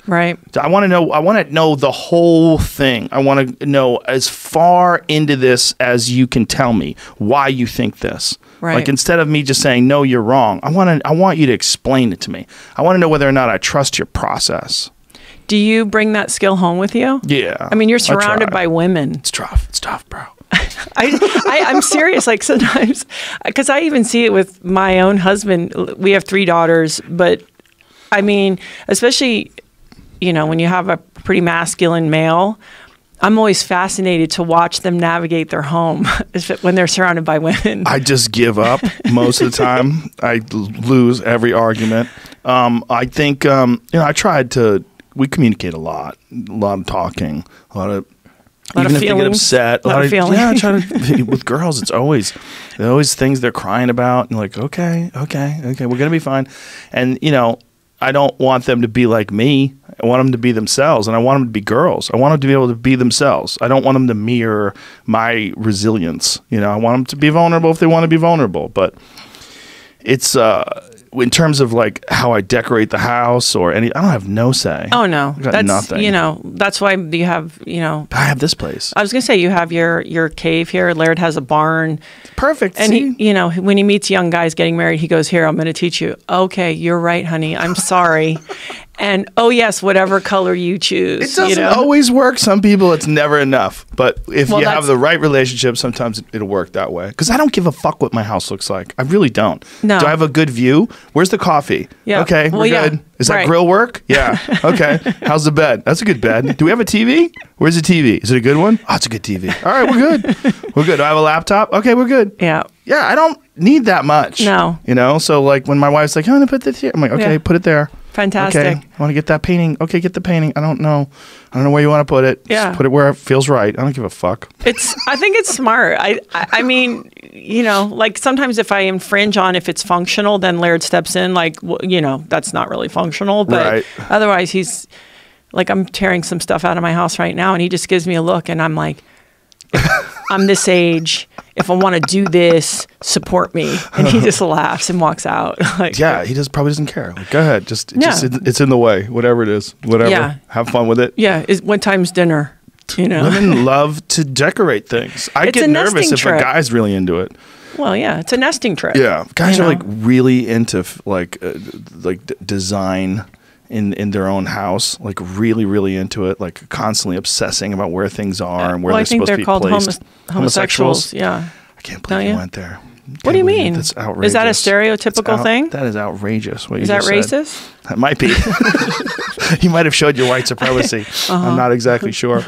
Right. I want to know the whole thing. I want to know as far into this as you can tell me why you think this. Right. Like, instead of me just saying, no, you're wrong, I want you to explain it to me. I want to know whether or not I trust your process. Do you bring that skill home with you? Yeah. I mean, you're surrounded by women. It's tough. It's tough, bro. I'm serious. Like, sometimes, because I even see it with my own husband. We have 3 daughters, but I mean, especially, you know, when you have a pretty masculine male, I'm always fascinated to watch them navigate their home when they're surrounded by women. I just give up most of the time. I lose every argument. I think, I tried to, we communicate a lot of talking, a lot of even if they get upset, a lot of feeling. Yeah, I try to, with girls, it's always things they're crying about, and like, okay, we're gonna be fine. And I don't want them to be like me. I want them to be themselves, and I want them to be girls. I want them to be able to be themselves. I don't want them to mirror my resilience. I want them to be vulnerable if they want to be vulnerable. But it's in terms of like how I decorate the house or I don't have no say. Oh no, that's nothing. That's why you have I have this place. I was gonna say you have your cave here. Laird has a barn. Perfect. And he, when he meets young guys getting married, he goes, "Here, I'm going to teach you." Okay, you're right, honey. I'm sorry. And oh yes, whatever color you choose. It doesn't always work. Some people, it's never enough. But if you have the right relationship, sometimes it'll work that way. Because I don't give a fuck what my house looks like. I really don't. No. Do I have a good view? Where's the coffee? Yeah. Okay, we're good. Is that grill work? Yeah. Okay. How's the bed? That's a good bed. Do we have a TV? Where's the TV? Is it a good one? Oh, it's a good TV. All right, we're good. We're good. Do I have a laptop? Okay, we're good. Yeah. Yeah, I don't need that much. No. So like when my wife's like, "I'm gonna put this here," I'm like, "Okay, put it there." Fantastic. Okay, I want to get that painting. Okay, get the painting. I don't know where you want to put it. Yeah. Just put it where it feels right. I don't give a fuck. I think it's smart. I mean, like sometimes if I infringe on if it's functional, then Laird steps in like, that's not really functional. But otherwise he's like, I'm tearing some stuff out of my house right now and he just gives me a look and I'm like, I'm this age. If I want to do this, support me. And he just laughs and walks out. Like, yeah, he probably doesn't care. Like, go ahead. It's in the way. Whatever it is. Whatever. Yeah. Have fun with it. Yeah. What time's dinner? Women love to decorate things. I get nervous if a guy's really into it. Well, yeah, it's a nesting trip. Yeah. Guys are like really into like design in their own house, like really, really into it, like constantly obsessing about where things are and where they're supposed to be placed. I think they're called homosexuals. Yeah. I can't believe you went there. What do you mean? That's outrageous. Is that a stereotypical thing? That is outrageous. Is that racist? That might be. You might have showed your white supremacy. I'm not exactly sure.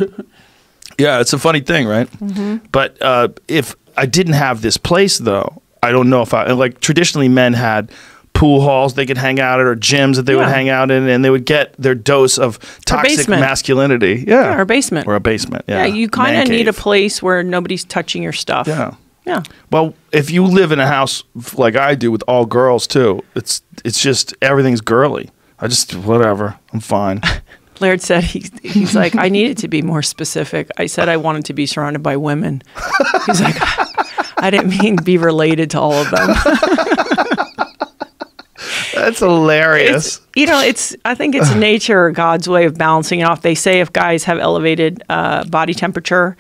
Yeah, it's a funny thing, right? Mm-hmm. But if I didn't have this place, though, I don't know if traditionally men had pool halls they could hang out at or gyms that they would hang out in and they would get their dose of toxic masculinity. Yeah. Or a basement. Or a basement. Yeah. Yeah, you kind of need a place where nobody's touching your stuff. Yeah. Yeah. Well, if you live in a house like I do with all girls too, it's just everything's girly. Whatever. I'm fine. Laird said he's like, I needed to be more specific. I said I wanted to be surrounded by women. He's like, I didn't mean be related to all of them. That's hilarious. I think it's nature or God's way of balancing it off. They say if guys have elevated body temperature,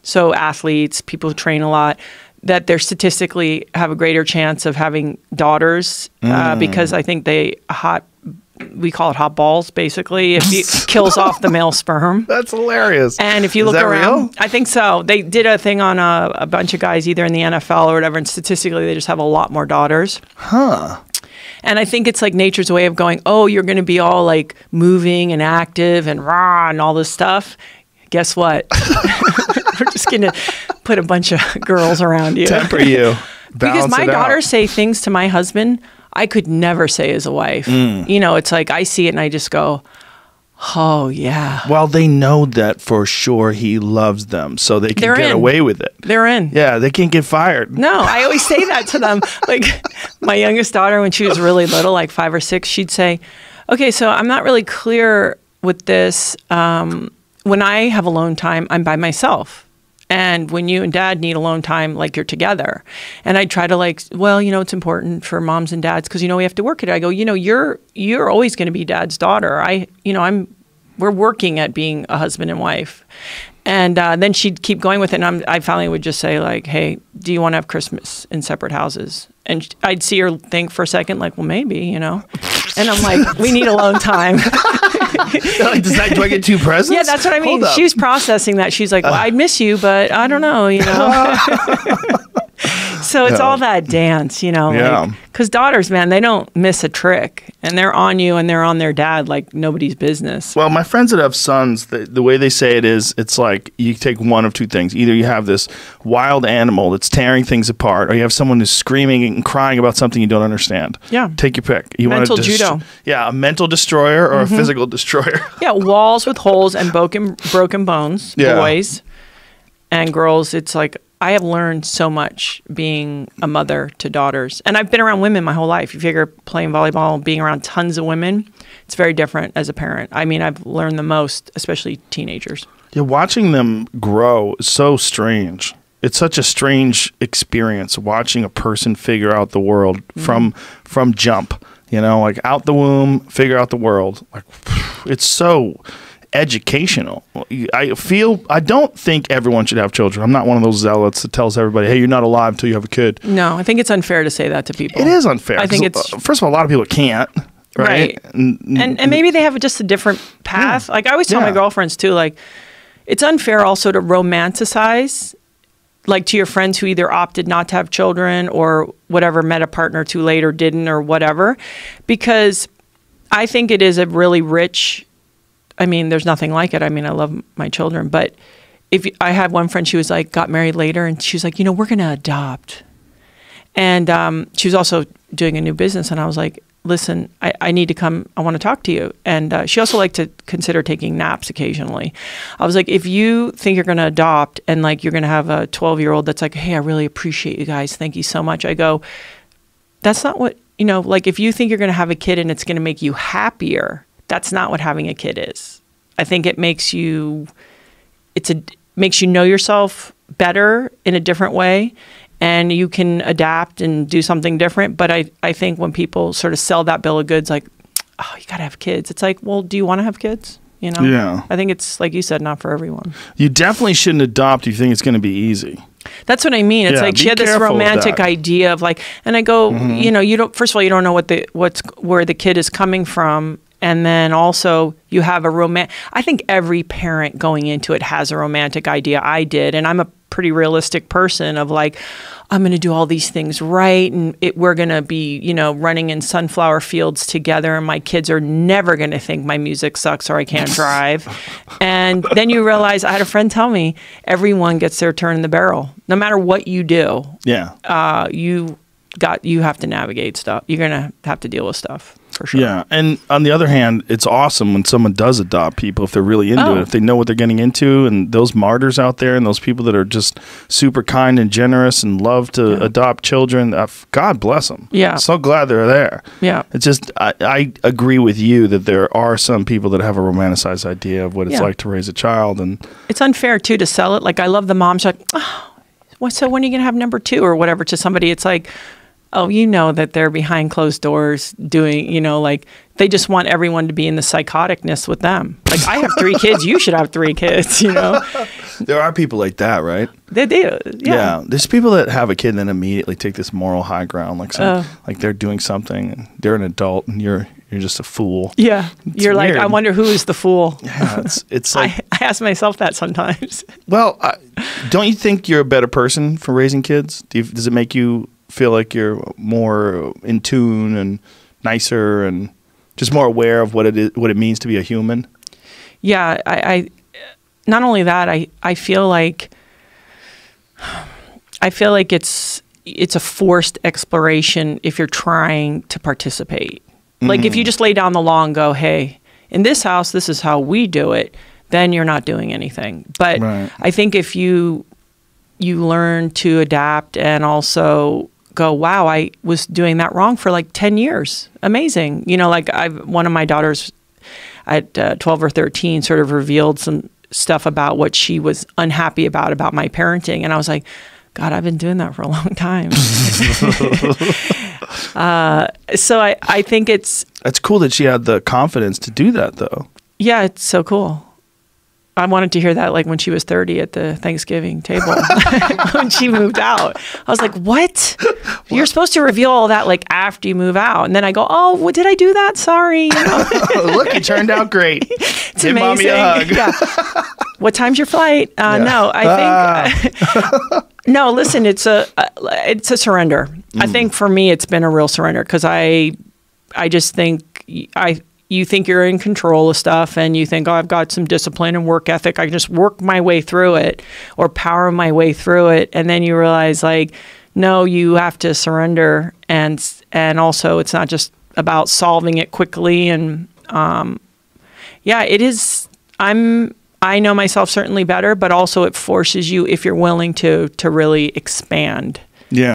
so athletes, people who train a lot, that they statistically have a greater chance of having daughters because I think we call it hot balls, basically. It kills off the male sperm. That's hilarious. And if you look around, real? I think so. They did a thing on a bunch of guys either in the NFL or whatever, and statistically they just have a lot more daughters. Huh. And I think it's like nature's way of going, oh, you're going to be all like moving and active and rah and all this stuff. Guess what? We're just going to put a bunch of girls around you. Temper you. Because my daughters say things to my husband I could never say as a wife. It's like I see it and I just go, oh, yeah. Well, they know that for sure he loves them, so they can get away with it. They're in. Yeah, they can't get fired. No, I always say that to them. Like my youngest daughter, when she was really little, like 5 or 6, she'd say, okay, so I'm not really clear with this. When I have alone time, I'm by myself. And when you and dad need alone time, like you're together. And I try to it's important for moms and dads because, we have to work it. I go, you're always going to be dad's daughter. I'm we're working at being a husband and wife. And then she'd keep going with it. And I finally would just say, like, hey, do you want to have Christmas in separate houses? And I'd see her think for a second, like, well, maybe, you know. And I'm like, we need alone time. Like, do I get 2 presents? Yeah, that's what I mean. She's processing that. She's like, well, I miss you, but I don't know, you know. So it's all that dance, you know. Yeah. Because daughters, man, they don't miss a trick. And they're on you and they're on their dad like nobody's business. Well, my friends that have sons, the way they say it is, it's like you take one of 2 things. Either you have this wild animal that's tearing things apart, or you have someone who's screaming and crying about something you don't understand. Yeah. Take your pick. You mental want judo. Yeah, a mental destroyer or a physical destroyer. Yeah, walls with holes and broken bones, boys. And girls, it's like, I have learned so much being a mother to daughters. And I've been around women my whole life. You figure playing volleyball, being around tons of women, it's very different as a parent. I mean, I've learned the most, especially teenagers. Yeah, watching them grow is so strange. It's such a strange experience watching a person figure out the world from jump, you know, like out the womb, figure out the world. Like, it's so educational. I don't think everyone should have children. I'm not one of those zealots that tells everybody, hey, you're not alive until you have a kid. No, I think it's unfair to say that to people. It is unfair. I think it's first of all, a lot of people can't. Right. And maybe they have just a different path. Like I always tell my girlfriends too, like it's unfair also to romanticize, like to your friends who either opted not to have children or whatever, met a partner too late or didn't or whatever, because I think it is a really rich, I mean, there's nothing like it. I mean, I love my children, but I had one friend, she was like, got married later and she was like, you know, we're going to adopt. And she was also doing a new business. And I was like, listen, I need to come. I want to talk to you. And she also liked to consider taking naps occasionally. I was like, if you think you're going to adopt and like you're going to have a 12-year-old that's like, hey, I really appreciate you guys. Thank you so much. I go, that's not what, you know, like if you think you're going to have a kid and it's going to make you happier, that's not what having a kid is. I think it makes you, makes you know yourself better in a different way, and you can adapt and do something different. But I think when people sort of sell that bill of goods, like, oh, you got to have kids. It's like, well, do you want to have kids? You know? Yeah. I think it's, like you said, not for everyone. You definitely shouldn't adopt if you think it's going to be easy. That's what I mean. It's like she had this romantic idea of like, and I go, you know, you don't, first of all, you don't know where the kid is coming from. And then also you have I think every parent going into it has a romantic idea. I did. And I'm a pretty realistic person of like, I'm going to do all these things right. And we're going to be, you know, running in sunflower fields together. And my kids are never going to think my music sucks or I can't drive. And then you realize, I had a friend tell me, everyone gets their turn in the barrel. No matter what you do. Yeah. You have to navigate stuff. You're going to have to deal with stuff. For sure. Yeah, and on the other hand, it's awesome when someone does adopt people if they're really into it, if they know what they're getting into, and those martyrs out there and those people that are just super kind and generous and love to adopt children, God bless them. Yeah. So glad they're there. Yeah. It's just, I agree with you that there are some people that have a romanticized idea of what it's like to raise a child. And it's unfair, too, to sell it. Like, I love the moms like, oh, so when are you going to have number 2 or whatever to somebody? It's like, oh, you know that they're behind closed doors doing, you know, like they just want everyone to be in the psychoticness with them. Like, I have 3 kids, you should have 3 kids, you know? There are people like that, right? They do, yeah. There's people that have a kid and then immediately take this moral high ground, like like they're doing something and they're an adult and you're just a fool. Yeah, it's you're weird. Like, I wonder who is the fool. Yeah, it's like I ask myself that sometimes. Well, don't you think you're a better person for raising kids? Does it make you feel like you're more in tune and nicer and just more aware of what it means to be a human? Yeah, I not only that, I feel like it's a forced exploration if you're trying to participate. Like if you just lay down the law and go, hey, in this house, this is how we do it, then you're not doing anything. But I think if you learn to adapt and also go, wow, I was doing that wrong for like 10 years. Amazing. You know, like one of my daughters at 12 or 13 sort of revealed some stuff about what she was unhappy about my parenting. And I was like, God, I've been doing that for a long time. So I think it's cool that she had the confidence to do that, though. Yeah, it's so cool. I wanted to hear that like when she was 30 at the Thanksgiving table when she moved out. I was like, what? You're supposed to reveal all that like after you move out. And then I go, oh, what, did I do that? Sorry. You know? Look, it turned out great. It's Give amazing. Mommy a hug. Yeah. What time's your flight? No, I think, no, listen, it's a surrender. I think for me, it's been a real surrender because I just think you think you're in control of stuff and you think, oh, I've got some discipline and work ethic. I can just work my way through it or power my way through it. And then you realize like, no, you have to surrender. And also it's not just about solving it quickly. And yeah, it is. I know myself certainly better, but also it forces you, if you're willing to really expand